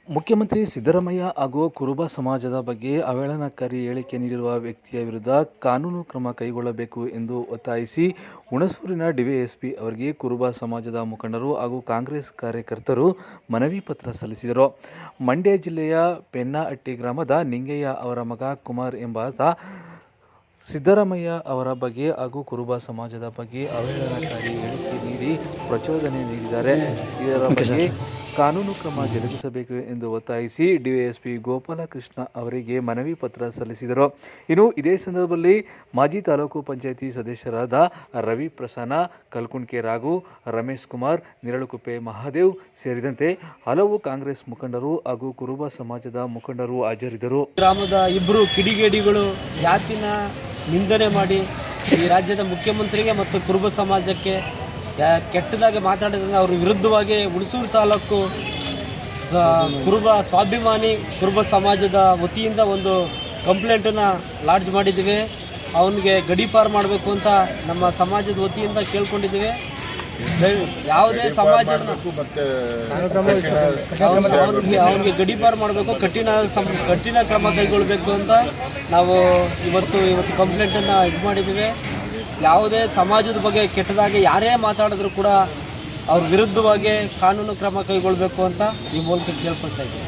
ಮುಖ್ಯಮಂತ್ರಿ ಸಿದ್ದರಾಮಯ್ಯ ಹಾಗೂ ಕುರುಬ ಸಮಾಜದ ಬಗ್ಗೆ ಅವಹೇಳನಕಾರಿ ಹೇಳಿಕೆ ನೀಡಿರುವ ವ್ಯಕ್ತಿಯ ವಿರುದ್ಧ ಕಾನೂನು ಕ್ರಮ ಕೈಗೊಳ್ಳಬೇಕು ಎಂದು ಒತ್ತಾಯಿಸಿ ಹುಣಸೂರಿನ ಡಿವೈಎಸ್ಪಿ ಅವರಿಗೆ ಕುರುಬ ಸಮಾಜದ ಮುಖಂಡರು ಹಾಗೂ ಕಾಂಗ್ರೆಸ್ ಕಾರ್ಯಕರ್ತರು ಮನವಿ ಪತ್ರ ಸಲ್ಲಿಸಿದರು. ಮಂಡ್ಯ ಜಿಲ್ಲೆಯ ಪೆನ್ನಹಟ್ಟಿ ಗ್ರಾಮದ ನಿಂಗಯ್ಯ ಅವರ ಮಗ ಕುಮಾರ್ ಎಂಬಾತ ಸಿದ್ದರಾಮಯ್ಯ ಅವರ ಬಗ್ಗೆ ಹಾಗೂ ಕುರುಬ ಸಮಾಜದ ಬಗ್ಗೆ ಅವಹೇಳನಕಾರಿ ಹೇಳಿಕೆ ನೀಡಿ ಪ್ರಚೋದನೆ ನೀಡಿದ್ದಾರೆ. ಇದರ ಬಗ್ಗೆ ಕಾನೂನು ಕ್ರಮ ಜರುಗಿಸಬೇಕು ಎಂದು ಒತ್ತಾಯಿಸಿ ಡಿವೈಎಸ್ಪಿ ಗೋಪಾಲಕೃಷ್ಣ ಅವರಿಗೆ ಮನವಿ ಪತ್ರ ಸಲ್ಲಿಸಿದರು. ಇನ್ನು ಇದೇ ಸಂದರ್ಭದಲ್ಲಿ ಮಾಜಿ ತಾಲೂಕು ಪಂಚಾಯಿತಿ ಸದಸ್ಯರಾದ ರವಿ ಪ್ರಸನ್ನ, ಕಲ್ಕುಂಡ್ಕೆ ರಾಘು, ರಮೇಶ್ ಕುಮಾರ್, ನಿರಳುಕುಪ್ಪೆ ಮಹಾದೇವ್ ಸೇರಿದಂತೆ ಹಲವು ಕಾಂಗ್ರೆಸ್ ಮುಖಂಡರು ಹಾಗೂ ಕುರುಬ ಸಮಾಜದ ಮುಖಂಡರು ಹಾಜರಿದ್ದರು. ಗ್ರಾಮದ ಇಬ್ಬರು ಕಿಡಿಗೇಡಿಗಳು ಜಾತಿನ ನಿಂದನೆ ಮಾಡಿ ಈ ರಾಜ್ಯದ ಮುಖ್ಯಮಂತ್ರಿಗೆ ಮತ್ತು ಕುರುಬ ಸಮಾಜಕ್ಕೆ ಕೆಟ್ಟದಾಗಿ ಮಾತಾಡಿದ್ರೆ ಅವ್ರ ವಿರುದ್ಧವಾಗಿ ಹುಣಸೂರು ತಾಲೂಕು ಕುರುಬ ಸ್ವಾಭಿಮಾನಿ ಕುರುಬ ಸಮಾಜದ ವತಿಯಿಂದ ಒಂದು ಕಂಪ್ಲೇಂಟನ್ನು ಲಾಡ್ಜ್ ಮಾಡಿದ್ದೀವಿ. ಅವನಿಗೆ ಗಡೀಪಾರು ಮಾಡಬೇಕು ಅಂತ ನಮ್ಮ ಸಮಾಜದ ವತಿಯಿಂದ ಕೇಳ್ಕೊಂಡಿದ್ದೀವಿ. ಯಾವುದೇ ಸಮಾಜ ಅವನಿಗೆ ಗಡೀಪಾರು ಮಾಡಬೇಕು, ಕಠಿಣ ಕ್ರಮ ಕೈಗೊಳ್ಳಬೇಕು ಅಂತ ನಾವು ಇವತ್ತು ಕಂಪ್ಲೇಂಟನ್ನು ಇದು ಮಾಡಿದ್ದೀವಿ. ಯಾವುದೇ ಸಮಾಜದ ಬಗ್ಗೆ ಕೆಟ್ಟದಾಗಿ ಯಾರೇ ಮಾತಾಡಿದ್ರು ಕೂಡ ಅವ್ರ ವಿರುದ್ಧವಾಗಿ ಕಾನೂನು ಕ್ರಮ ಕೈಗೊಳ್ಳಬೇಕು ಅಂತ ಈ ಮೂಲಕ ಕೇಳ್ಕೊಳ್ತಾ ಇದ್ದೀವಿ.